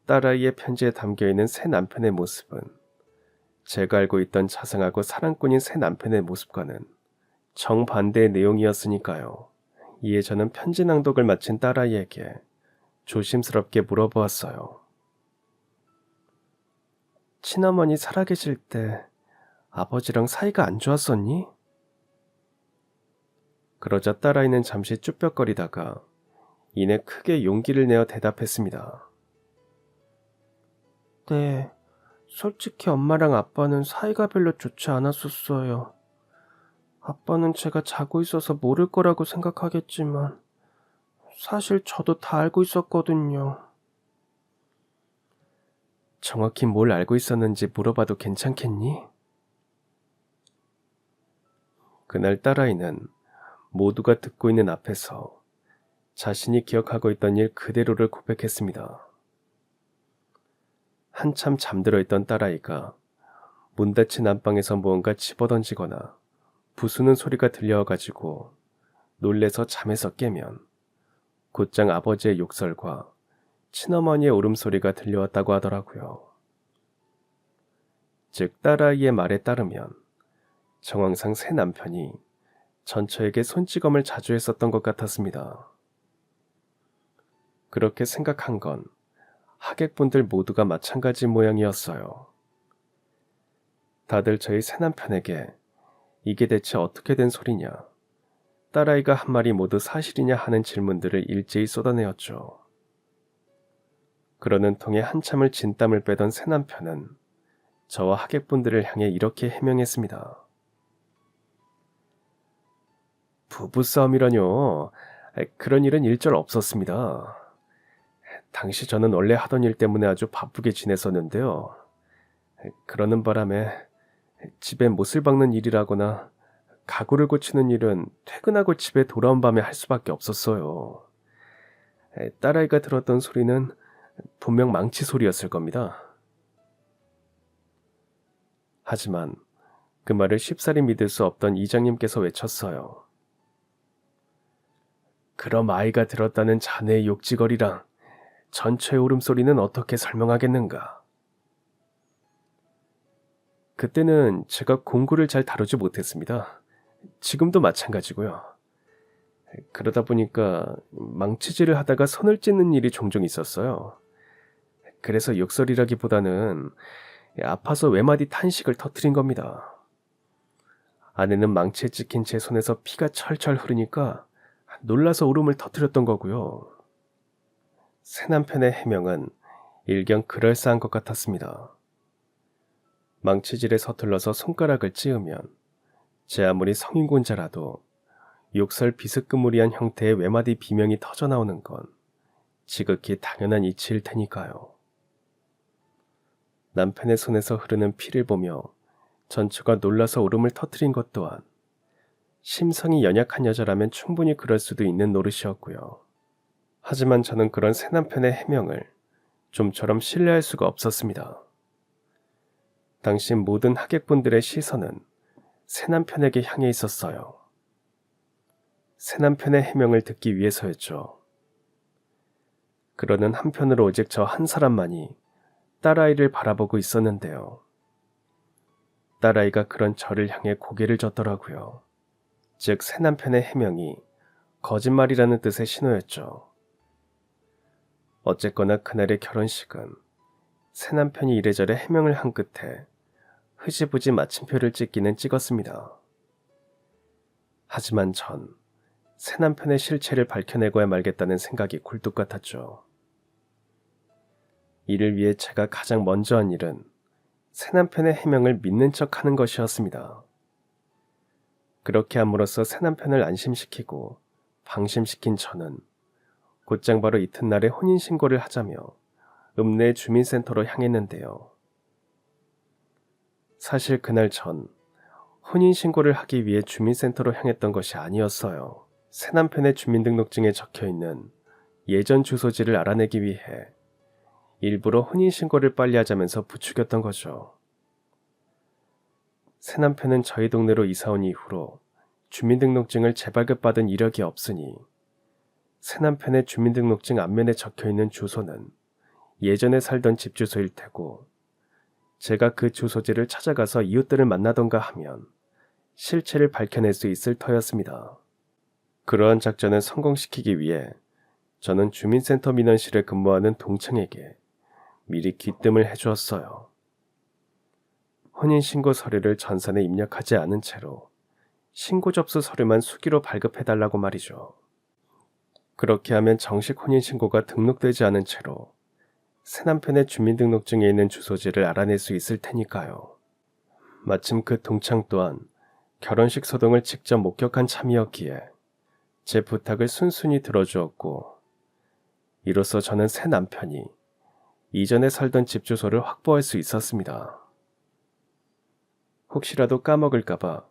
딸아이의 편지에 담겨있는 새 남편의 모습은 제가 알고 있던 자상하고 사랑꾼인 새 남편의 모습과는 정반대의 내용이었으니까요. 이에 저는 편지 낭독을 마친 딸아이에게 조심스럽게 물어보았어요. 친어머니 살아계실 때 아버지랑 사이가 안 좋았었니? 그러자 딸아이는 잠시 쭈뼛거리다가 이내 크게 용기를 내어 대답했습니다. 네, 솔직히 엄마랑 아빠는 사이가 별로 좋지 않았었어요. 아빠는 제가 자고 있어서 모를 거라고 생각하겠지만 사실 저도 다 알고 있었거든요. 정확히 뭘 알고 있었는지 물어봐도 괜찮겠니? 그날 딸아이는 모두가 듣고 있는 앞에서 자신이 기억하고 있던 일 그대로를 고백했습니다. 한참 잠들어 있던 딸아이가 문 닫힌 안방에서 무언가 집어던지거나 부수는 소리가 들려와가지고 놀래서 잠에서 깨면 곧장 아버지의 욕설과 친어머니의 울음소리가 들려왔다고 하더라고요. 즉 딸아이의 말에 따르면 정황상 새 남편이 전처에게 손찌검을 자주 했었던 것 같았습니다. 그렇게 생각한 건 하객분들 모두가 마찬가지 모양이었어요. 다들 저희 새 남편에게 이게 대체 어떻게 된 소리냐, 딸아이가 한 말이 모두 사실이냐 하는 질문들을 일제히 쏟아내었죠. 그러는 통에 한참을 진땀을 빼던 새 남편은 저와 하객분들을 향해 이렇게 해명했습니다. 부부싸움이라뇨. 그런 일은 일절 없었습니다. 당시 저는 원래 하던 일 때문에 아주 바쁘게 지냈었는데요. 그러는 바람에 집에 못을 박는 일이라거나 가구를 고치는 일은 퇴근하고 집에 돌아온 밤에 할 수밖에 없었어요. 딸아이가 들었던 소리는 분명 망치 소리였을 겁니다. 하지만 그 말을 쉽사리 믿을 수 없던 이장님께서 외쳤어요. 그럼 아이가 들었다는 자네의 욕지거리랑 전처의 울음소리는 어떻게 설명하겠는가? 그때는 제가 공구를 잘 다루지 못했습니다. 지금도 마찬가지고요. 그러다 보니까 망치질을 하다가 손을 찢는 일이 종종 있었어요. 그래서 욕설이라기보다는 아파서 외마디 탄식을 터뜨린 겁니다. 아내는 망치에 찍힌 제 손에서 피가 철철 흐르니까 놀라서 울음을 터뜨렸던 거고요. 새 남편의 해명은 일견 그럴싸한 것 같았습니다. 망치질에 서툴러서 손가락을 찌으면 제 아무리 성인군자라도 욕설 비스끄무리한 형태의 외마디 비명이 터져나오는 건 지극히 당연한 이치일 테니까요. 남편의 손에서 흐르는 피를 보며 전처가 놀라서 울음을 터뜨린 것 또한 심성이 연약한 여자라면 충분히 그럴 수도 있는 노릇이었고요. 하지만 저는 그런 새남편의 해명을 좀처럼 신뢰할 수가 없었습니다. 당시 모든 하객분들의 시선은 새남편에게 향해 있었어요. 새남편의 해명을 듣기 위해서였죠. 그러는 한편으로 오직 저 한 사람만이 딸아이를 바라보고 있었는데요. 딸아이가 그런 저를 향해 고개를 젓더라고요. 즉 새남편의 해명이 거짓말이라는 뜻의 신호였죠. 어쨌거나 그날의 결혼식은 새남편이 이래저래 해명을 한 끝에 흐지부지 마침표를 찍기는 찍었습니다. 하지만 전 새남편의 실체를 밝혀내고야 말겠다는 생각이 굴뚝 같았죠. 이를 위해 제가 가장 먼저 한 일은 새남편의 해명을 믿는 척하는 것이었습니다. 그렇게 함으로써 새남편을 안심시키고 방심시킨 저는 곧장 바로 이튿날에 혼인신고를 하자며 읍내 주민센터로 향했는데요. 사실 그날 전 혼인신고를 하기 위해 주민센터로 향했던 것이 아니었어요. 새남편의 주민등록증에 적혀있는 예전 주소지를 알아내기 위해 일부러 혼인신고를 빨리 하자면서 부추겼던 거죠. 새남편은 저희 동네로 이사온 이후로 주민등록증을 재발급받은 이력이 없으니 새남편의 주민등록증 앞면에 적혀있는 주소는 예전에 살던 집 주소일 테고 제가 그 주소지를 찾아가서 이웃들을 만나던가 하면 실체를 밝혀낼 수 있을 터였습니다. 그러한 작전을 성공시키기 위해 저는 주민센터 민원실에 근무하는 동창에게 미리 귀뜸을 해주었어요. 혼인신고 서류를 전산에 입력하지 않은 채로 신고 접수 서류만 수기로 발급해달라고 말이죠. 그렇게 하면 정식 혼인신고가 등록되지 않은 채로 새남편의 주민등록증에 있는 주소지를 알아낼 수 있을 테니까요. 마침 그 동창 또한 결혼식 소동을 직접 목격한 참이었기에 제 부탁을 순순히 들어주었고 이로써 저는 새남편이 이전에 살던 집 주소를 확보할 수 있었습니다. 혹시라도 까먹을까봐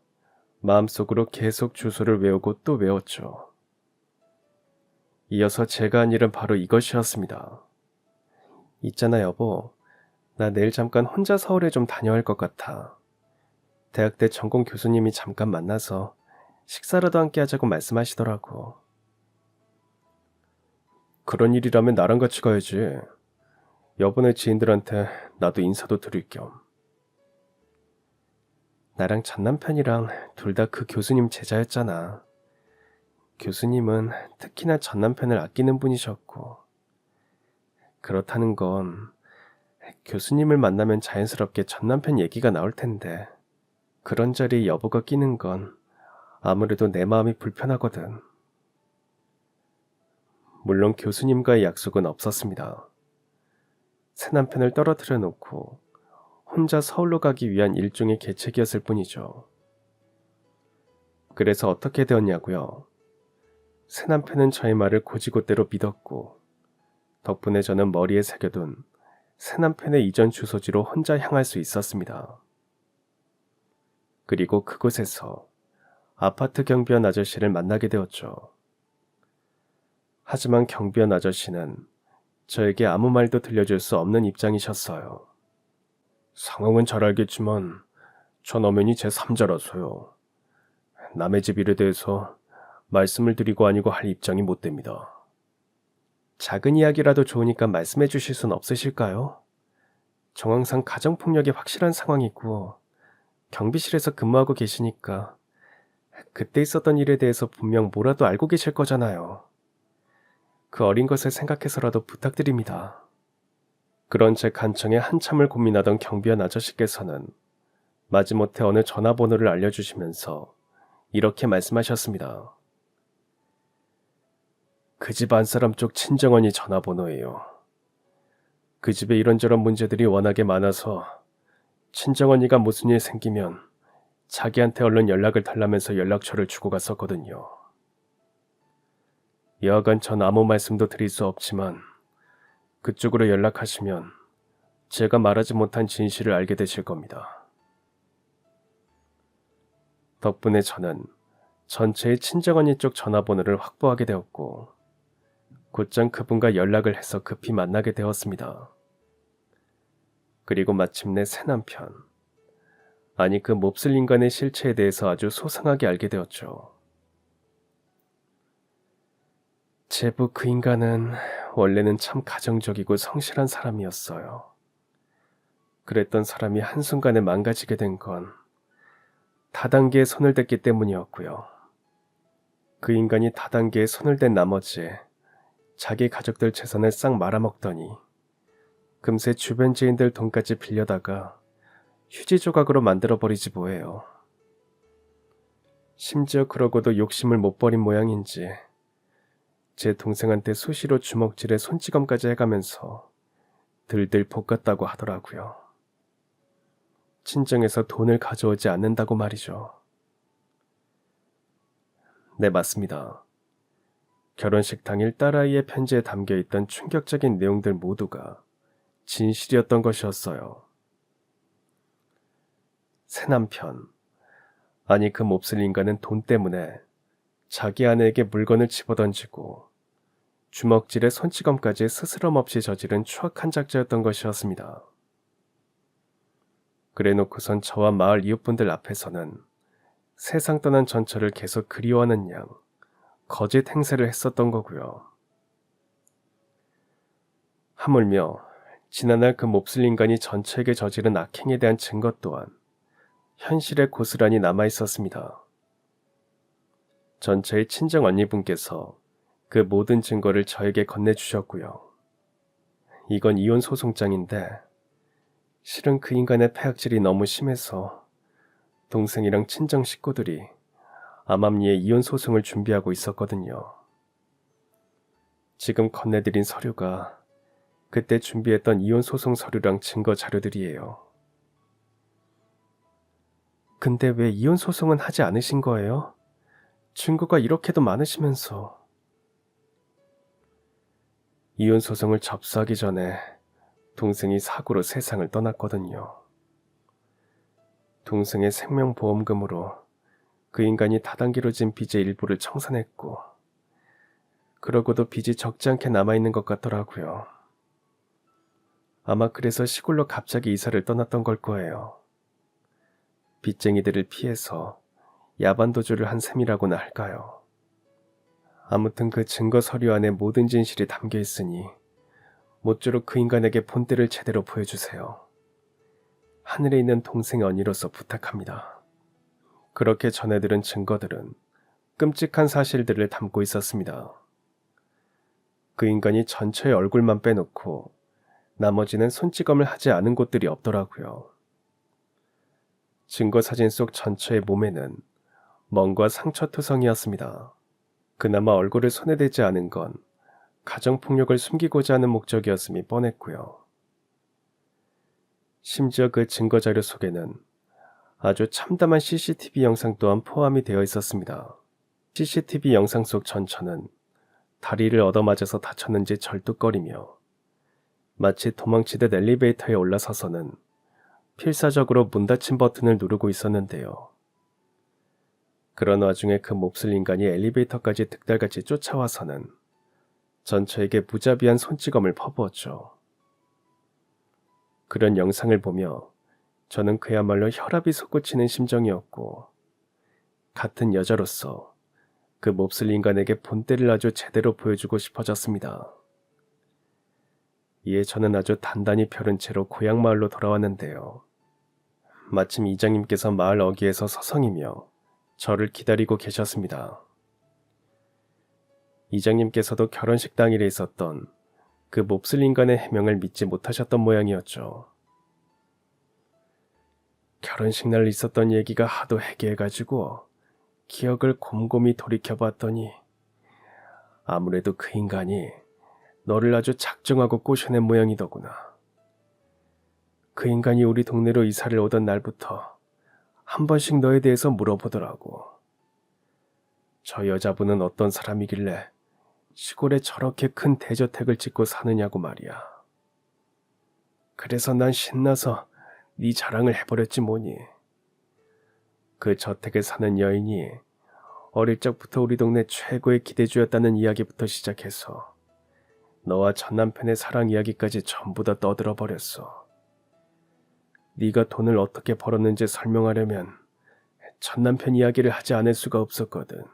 마음속으로 계속 주소를 외우고 또 외웠죠. 이어서 제가 한 일은 바로 이것이었습니다. 있잖아 여보, 나 내일 잠깐 혼자 서울에 좀 다녀올 것 같아. 대학 때 전공 교수님이 잠깐 만나서 식사라도 함께 하자고 말씀하시더라고. 그런 일이라면 나랑 같이 가야지. 여보네 지인들한테 나도 인사도 드릴 겸. 나랑 전남편이랑 둘 다 그 교수님 제자였잖아. 교수님은 특히나 전남편을 아끼는 분이셨고 그렇다는 건 교수님을 만나면 자연스럽게 전남편 얘기가 나올 텐데 그런 자리에 여보가 끼는 건 아무래도 내 마음이 불편하거든. 물론 교수님과의 약속은 없었습니다. 새남편을 떨어뜨려 놓고 혼자 서울로 가기 위한 일종의 계책이었을 뿐이죠. 그래서 어떻게 되었냐고요? 새남편은 저의 말을 곧이곧대로 믿었고 덕분에 저는 머리에 새겨둔 새남편의 이전 주소지로 혼자 향할 수 있었습니다. 그리고 그곳에서 아파트 경비원 아저씨를 만나게 되었죠. 하지만 경비원 아저씨는 저에게 아무 말도 들려줄 수 없는 입장이셨어요. 상황은 잘 알겠지만 전 엄연히 제 3자라서요. 남의 집 일에 대해서 말씀을 드리고 아니고 할 입장이 못 됩니다. 작은 이야기라도 좋으니까 말씀해 주실 순 없으실까요? 정황상 가정폭력이 확실한 상황이고 경비실에서 근무하고 계시니까 그때 있었던 일에 대해서 분명 뭐라도 알고 계실 거잖아요. 그 어린 것을 생각해서라도 부탁드립니다. 그런 제 간청에 한참을 고민하던 경비원 아저씨께서는 마지못해 어느 전화번호를 알려주시면서 이렇게 말씀하셨습니다. 그 집 안사람 쪽 친정언니 전화번호예요. 그 집에 이런저런 문제들이 워낙에 많아서 친정언니가 무슨 일 생기면 자기한테 얼른 연락을 달라면서 연락처를 주고 갔었거든요. 여하간 전 아무 말씀도 드릴 수 없지만 그쪽으로 연락하시면 제가 말하지 못한 진실을 알게 되실 겁니다. 덕분에 저는 전체의 친정언니 쪽 전화번호를 확보하게 되었고 곧장 그분과 연락을 해서 급히 만나게 되었습니다. 그리고 마침내 새남편, 아니 그 몹쓸 인간의 실체에 대해서 아주 소상하게 알게 되었죠. 제부 그 인간은 원래는 참 가정적이고 성실한 사람이었어요. 그랬던 사람이 한순간에 망가지게 된 건 다단계에 손을 댔기 때문이었고요. 그 인간이 다단계에 손을 댄 나머지 자기 가족들 재산을 싹 말아먹더니 금세 주변 지인들 돈까지 빌려다가 휴지 조각으로 만들어버리지 뭐예요. 심지어 그러고도 욕심을 못 버린 모양인지 제 동생한테 수시로 주먹질에 손찌검까지 해가면서 들들 볶았다고 하더라고요. 친정에서 돈을 가져오지 않는다고 말이죠. 네, 맞습니다. 결혼식 당일 딸아이의 편지에 담겨있던 충격적인 내용들 모두가 진실이었던 것이었어요. 새남편, 아니 그 몹쓸 인간은 돈 때문에 자기 아내에게 물건을 집어던지고 주먹질에 손찌검까지 스스럼 없이 저지른 추악한 작자였던 것이었습니다. 그래놓고선 저와 마을 이웃분들 앞에서는 세상 떠난 전처를 계속 그리워하는 양 거짓 행세를 했었던 거고요. 하물며 지난날 그 몹쓸 인간이 전처에게 저지른 악행에 대한 증거 또한 현실에 고스란히 남아있었습니다. 전처의 친정 언니분께서 그 모든 증거를 저에게 건네주셨고요. 이건 이혼 소송장인데 실은 그 인간의 폐악질이 너무 심해서 동생이랑 친정 식구들이 암암리에 이혼 소송을 준비하고 있었거든요. 지금 건네드린 서류가 그때 준비했던 이혼 소송 서류랑 증거 자료들이에요. 근데 왜 이혼 소송은 하지 않으신 거예요? 증거가 이렇게도 많으시면서. 이혼 소송을 접수하기 전에 동생이 사고로 세상을 떠났거든요. 동생의 생명보험금으로 그 인간이 다단계로 진 빚의 일부를 청산했고 그러고도 빚이 적지 않게 남아있는 것 같더라고요. 아마 그래서 시골로 갑자기 이사를 떠났던 걸 거예요. 빚쟁이들을 피해서 야반도주를 한 셈이라고나 할까요. 아무튼 그 증거 서류 안에 모든 진실이 담겨 있으니 모쪼록 그 인간에게 본때를 제대로 보여주세요. 하늘에 있는 동생의 언니로서 부탁합니다. 그렇게 전해들은 증거들은 끔찍한 사실들을 담고 있었습니다. 그 인간이 전처의 얼굴만 빼놓고 나머지는 손찌검을 하지 않은 곳들이 없더라고요. 증거 사진 속 전처의 몸에는 멍과 상처투성이었습니다. 그나마 얼굴을 손에 대지 않은 건 가정폭력을 숨기고자 하는 목적이었음이 뻔했고요. 심지어 그 증거자료 속에는 아주 참담한 CCTV 영상 또한 포함이 되어 있었습니다. CCTV 영상 속 전처는 다리를 얻어맞아서 다쳤는지 절뚝거리며 마치 도망치듯 엘리베이터에 올라서서는 필사적으로 문 닫힌 버튼을 누르고 있었는데요. 그런 와중에 그 몹쓸 인간이 엘리베이터까지 득달같이 쫓아와서는 전처에게 무자비한 손찌검을 퍼부었죠. 그런 영상을 보며 저는 그야말로 혈압이 솟구치는 심정이었고 같은 여자로서 그 몹쓸 인간에게 본때를 아주 제대로 보여주고 싶어졌습니다. 이에 저는 아주 단단히 펴른 채로 고향 마을로 돌아왔는데요. 마침 이장님께서 마을 어귀에서 서성이며 저를 기다리고 계셨습니다. 이장님께서도 결혼식 당일에 있었던 그 몹쓸 인간의 해명을 믿지 못하셨던 모양이었죠. 결혼식 날 있었던 얘기가 하도 해괴해가지고 기억을 곰곰이 돌이켜봤더니 아무래도 그 인간이 너를 아주 작정하고 꼬셔낸 모양이더구나. 그 인간이 우리 동네로 이사를 오던 날부터 한 번씩 너에 대해서 물어보더라고. 저 여자분은 어떤 사람이길래 시골에 저렇게 큰 대저택을 짓고 사느냐고 말이야. 그래서 난 신나서 네 자랑을 해버렸지 뭐니. 그 저택에 사는 여인이 어릴 적부터 우리 동네 최고의 기대주였다는 이야기부터 시작해서 너와 전 남편의 사랑 이야기까지 전부 다 떠들어 버렸어. 네가 돈을 어떻게 벌었는지 설명하려면 전 남편 이야기를 하지 않을 수가 없었거든.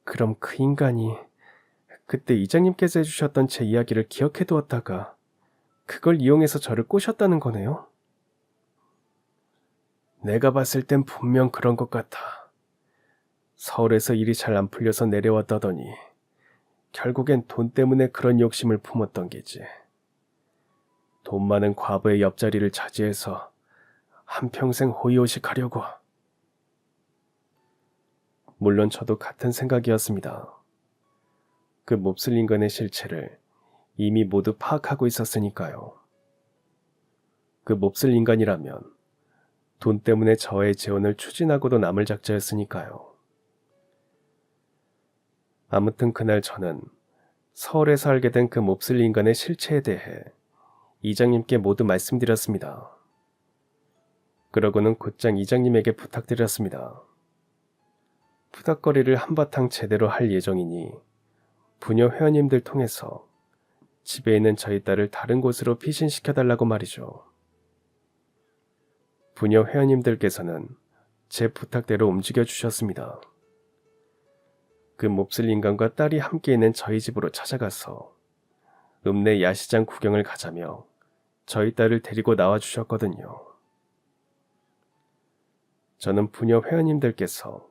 그럼 그 인간이 그때 이장님께서 해주셨던 제 이야기를 기억해 두었다가 그걸 이용해서 저를 꼬셨다는 거네요? 내가 봤을 땐 분명 그런 것 같아. 서울에서 일이 잘 안 풀려서 내려왔다더니 결국엔 돈 때문에 그런 욕심을 품었던 게지. 돈 많은 과부의 옆자리를 차지해서 한평생 호의호식하려고. 물론 저도 같은 생각이었습니다. 그 몹쓸 인간의 실체를 이미 모두 파악하고 있었으니까요. 그 몹쓸 인간이라면 돈 때문에 저의 재혼을 추진하고도 남을 작자였으니까요. 아무튼 그날 저는 서울에서 알게 된 그 몹쓸 인간의 실체에 대해 이장님께 모두 말씀드렸습니다. 그러고는 곧장 이장님에게 부탁드렸습니다. 푸닥거리를 한바탕 제대로 할 예정이니 부녀 회원님들 통해서 집에 있는 저희 딸을 다른 곳으로 피신시켜달라고 말이죠. 부녀 회원님들께서는 제 부탁대로 움직여 주셨습니다. 그 몹쓸 인간과 딸이 함께 있는 저희 집으로 찾아가서 읍내 야시장 구경을 가자며 저희 딸을 데리고 나와 주셨거든요. 저는 부녀 회원님들께서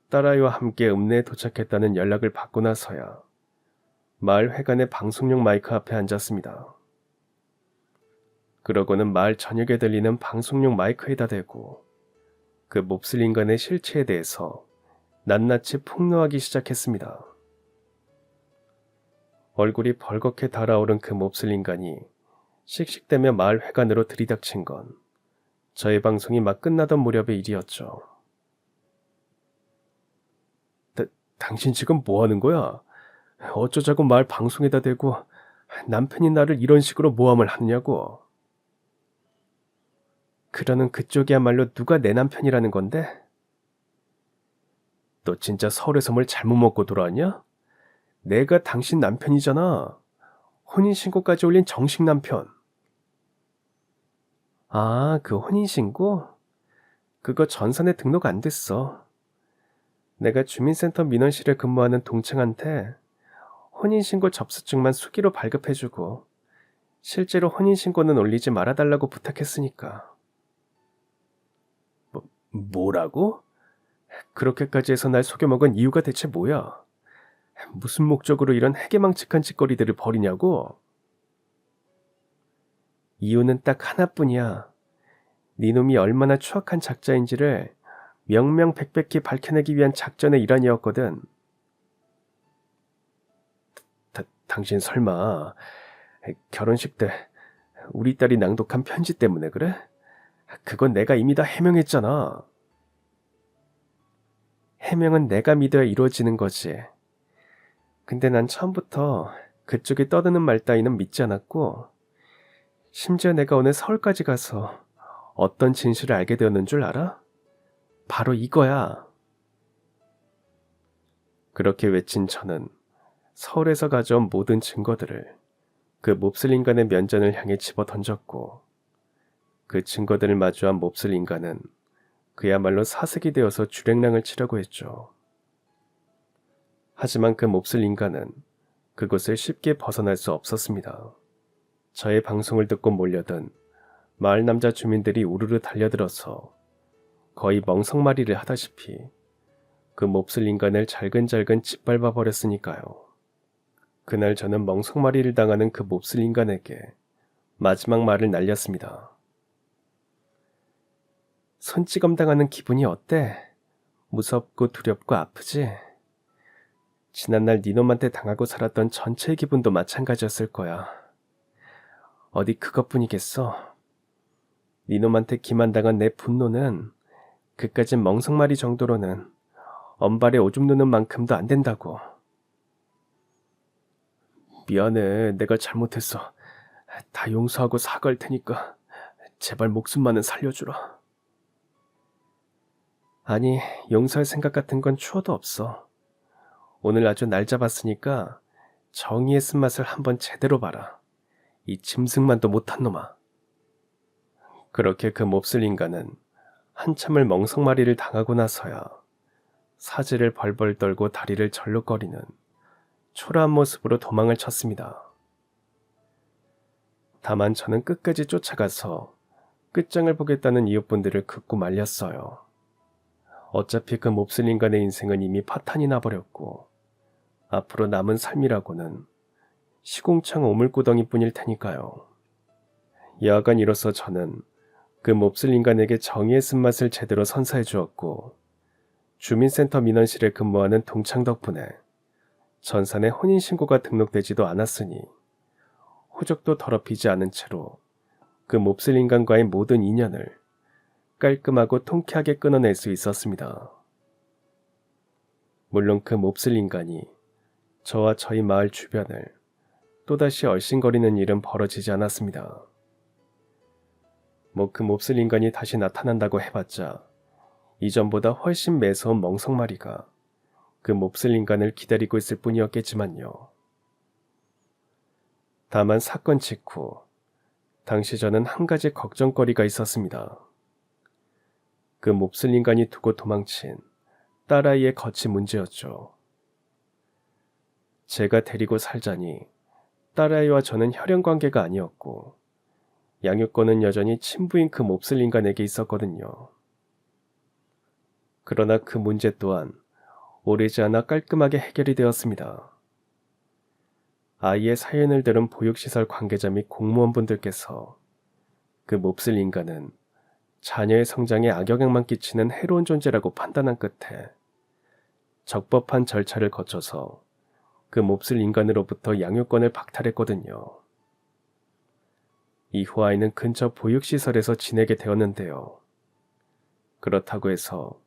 딸아이와 함께 읍내에 도착했다는 연락을 받고 나서야 마을 회관의 방송용 마이크 앞에 앉았습니다. 그러고는 마을 전역에 들리는 방송용 마이크에다 대고 그 몹쓸 인간의 실체에 대해서 낱낱이 폭로하기 시작했습니다. 얼굴이 벌겋게 달아오른 그 몹쓸 인간이 씩씩대며 마을 회관으로 들이닥친 건 저의 방송이 막 끝나던 무렵의 일이었죠. 당신 지금 뭐 하는 거야? 어쩌자고 마을 방송에다 대고 남편이 나를 이런 식으로 모함을 하느냐고. 그러는 그쪽이야말로 누가 내 남편이라는 건데? 너 진짜 서울에서 뭘 잘못 먹고 돌아왔냐? 내가 당신 남편이잖아. 혼인신고까지 올린 정식 남편. 아, 그 혼인신고? 그거 전산에 등록 안 됐어. 내가 주민센터 민원실에 근무하는 동창한테 혼인신고 접수증만 수기로 발급해주고 실제로 혼인신고는 올리지 말아달라고 부탁했으니까. 뭐라고? 그렇게까지 해서 날 속여먹은 이유가 대체 뭐야? 무슨 목적으로 이런 해괴망측한 짓거리들을 벌이냐고? 이유는 딱 하나뿐이야. 네 놈이 얼마나 추악한 작자인지를 명명백백히 밝혀내기 위한 작전의 일환이었거든. 당신 설마 결혼식 때 우리 딸이 낭독한 편지 때문에 그래? 그건 내가 이미 다 해명했잖아. 해명은 내가 믿어야 이루어지는 거지. 근데 난 처음부터 그쪽이 떠드는 말 따위는 믿지 않았고, 심지어 내가 오늘 서울까지 가서 어떤 진실을 알게 되었는 줄 알아? 바로 이거야. 그렇게 외친 저는 서울에서 가져온 모든 증거들을 그 몹쓸 인간의 면전을 향해 집어 던졌고, 그 증거들을 마주한 몹쓸 인간은 그야말로 사색이 되어서 주랭랑을 치려고 했죠. 하지만 그 몹쓸 인간은 그곳을 쉽게 벗어날 수 없었습니다. 저의 방송을 듣고 몰려든 마을 남자 주민들이 우르르 달려들어서 거의 멍석말이를 하다시피 그 몹쓸 인간을 잘근잘근 짓밟아 버렸으니까요. 그날 저는 멍석말이를 당하는 그 몹쓸 인간에게 마지막 말을 날렸습니다. 손찌검 당하는 기분이 어때? 무섭고 두렵고 아프지? 지난날 니놈한테 당하고 살았던 전체의 기분도 마찬가지였을 거야. 어디 그것뿐이겠어. 니놈한테 기만당한 내 분노는 그까짓 멍석마리 정도로는 언발에 오줌 누는 만큼도 안 된다고. 미안해, 내가 잘못했어. 다 용서하고 사과할 테니까 제발 목숨만은 살려주라. 아니, 용서할 생각 같은 건 추워도 없어. 오늘 아주 날 잡았으니까 정의의 쓴맛을 한번 제대로 봐라. 이 짐승만도 못한 놈아. 그렇게 그 몹쓸 인간은 한참을 멍석마리를 당하고 나서야 사지를 벌벌 떨고 다리를 절룩거리는 초라한 모습으로 도망을 쳤습니다. 다만 저는 끝까지 쫓아가서 끝장을 보겠다는 이웃분들을 극구 말렸어요. 어차피 그 몹쓸 인간의 인생은 이미 파탄이 나버렸고 앞으로 남은 삶이라고는 시궁창 오물구덩이뿐일 테니까요. 여하간 이로써 저는 그 몹쓸 인간에게 정의의 쓴맛을 제대로 선사해 주었고 주민센터 민원실에 근무하는 동창 덕분에 전산에 혼인신고가 등록되지도 않았으니 호적도 더럽히지 않은 채로 그 몹쓸 인간과의 모든 인연을 깔끔하고 통쾌하게 끊어낼 수 있었습니다. 물론 그 몹쓸 인간이 저와 저희 마을 주변을 또다시 얼씬거리는 일은 벌어지지 않았습니다. 그 몹쓸 인간이 다시 나타난다고 해봤자 이전보다 훨씬 매서운 멍석마리가 그 몹쓸 인간을 기다리고 있을 뿐이었겠지만요. 다만 사건 직후 당시 저는 한 가지 걱정거리가 있었습니다. 그 몹쓸 인간이 두고 도망친 딸아이의 거치 문제였죠. 제가 데리고 살자니 딸아이와 저는 혈연관계가 아니었고 양육권은 여전히 친부인 그 몹쓸 인간에게 있었거든요. 그러나 그 문제 또한 오래지 않아 깔끔하게 해결이 되었습니다. 아이의 사연을 들은 보육시설 관계자 및 공무원분들께서 그 몹쓸 인간은 자녀의 성장에 악영향만 끼치는 해로운 존재라고 판단한 끝에 적법한 절차를 거쳐서 그 몹쓸 인간으로부터 양육권을 박탈했거든요. 이후 아이는 근처 보육시설에서 지내게 되었는데요. 그렇다고 해서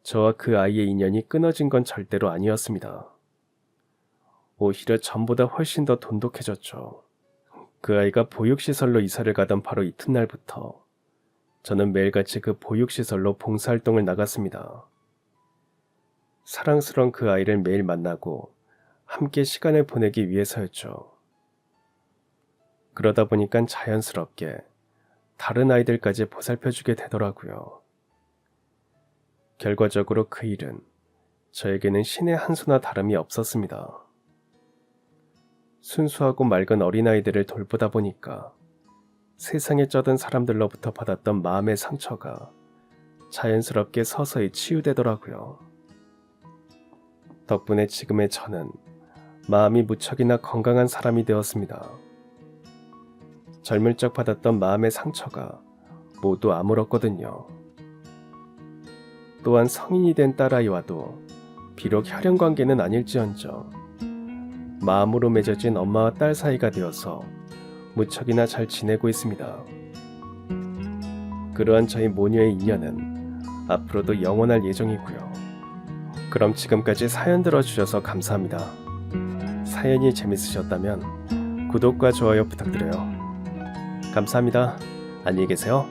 저와 그 아이의 인연이 끊어진 건 절대로 아니었습니다. 오히려 전보다 훨씬 더 돈독해졌죠. 그 아이가 보육시설로 이사를 가던 바로 이튿날부터 저는 매일같이 그 보육시설로 봉사활동을 나갔습니다. 사랑스러운 그 아이를 매일 만나고 함께 시간을 보내기 위해서였죠. 그러다 보니까 자연스럽게 다른 아이들까지 보살펴주게 되더라고요. 결과적으로 그 일은 저에게는 신의 한 수나 다름이 없었습니다. 순수하고 맑은 어린아이들을 돌보다 보니까 세상에 쩌든 사람들로부터 받았던 마음의 상처가 자연스럽게 서서히 치유되더라고요. 덕분에 지금의 저는 마음이 무척이나 건강한 사람이 되었습니다. 젊을 적 받았던 마음의 상처가 모두 아물었거든요. 또한 성인이 된 딸아이와도 비록 혈연관계는 아닐지언정 마음으로 맺어진 엄마와 딸 사이가 되어서 무척이나 잘 지내고 있습니다. 그러한 저희 모녀의 인연은 앞으로도 영원할 예정이고요. 그럼 지금까지 사연 들어주셔서 감사합니다. 사연이 재밌으셨다면 구독과 좋아요 부탁드려요. 감사합니다. 안녕히 계세요.